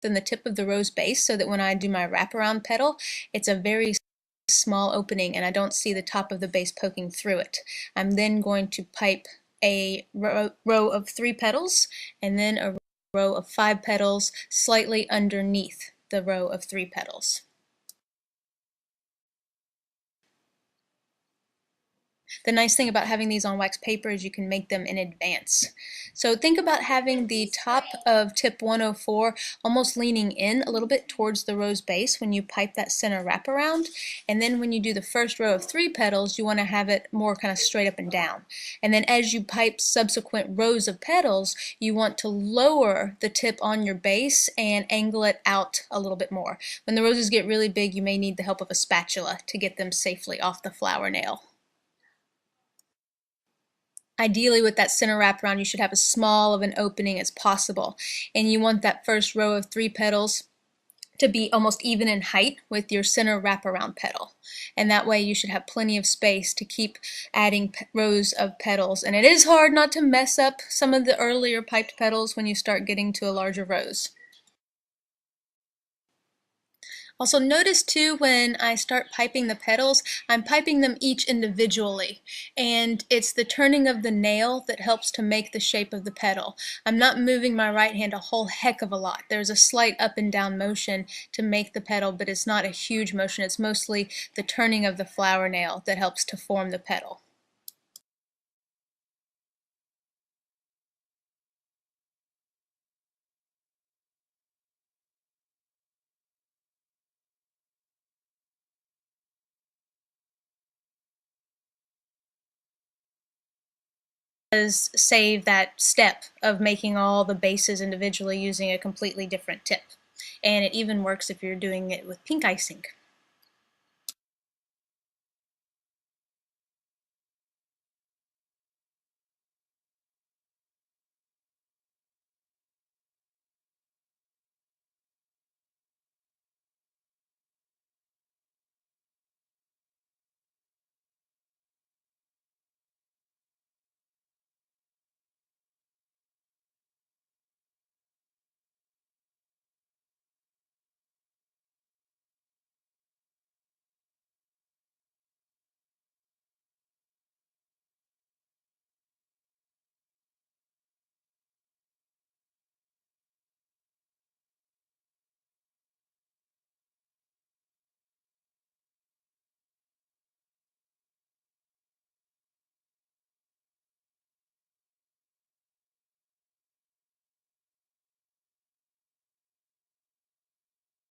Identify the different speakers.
Speaker 1: than the tip of the rose base so that when I do my wraparound petal, it's a very small opening and I don't see the top of the base poking through it. I'm then going to pipe a row of 3 petals and then a row of 5 petals slightly underneath the row of 3 petals. The nice thing about having these on wax paper is you can make them in advance. So think about having the top of tip 104 almost leaning in a little bit towards the rose base when you pipe that center wraparound, and then when you do the first row of 3 petals you want to have it more kind of straight up and down. And then as you pipe subsequent rows of petals you want to lower the tip on your base and angle it out a little bit more. When the roses get really big you may need the help of a spatula to get them safely off the flower nail. Ideally with that center wraparound you should have as small of an opening as possible, and you want that first row of 3 petals to be almost even in height with your center wraparound petal, and that way you should have plenty of space to keep adding rows of petals. And it is hard not to mess up some of the earlier piped petals when you start getting to a larger rose. Also notice too when I start piping the petals, I'm piping them each individually, and it's the turning of the nail that helps to make the shape of the petal. I'm not moving my right hand a whole heck of a lot. There's a slight up and down motion to make the petal, but it's not a huge motion. It's mostly the turning of the flower nail that helps to form the petal. Does save that step of making all the bases individually using a completely different tip. And it even works if you're doing it with pink icing.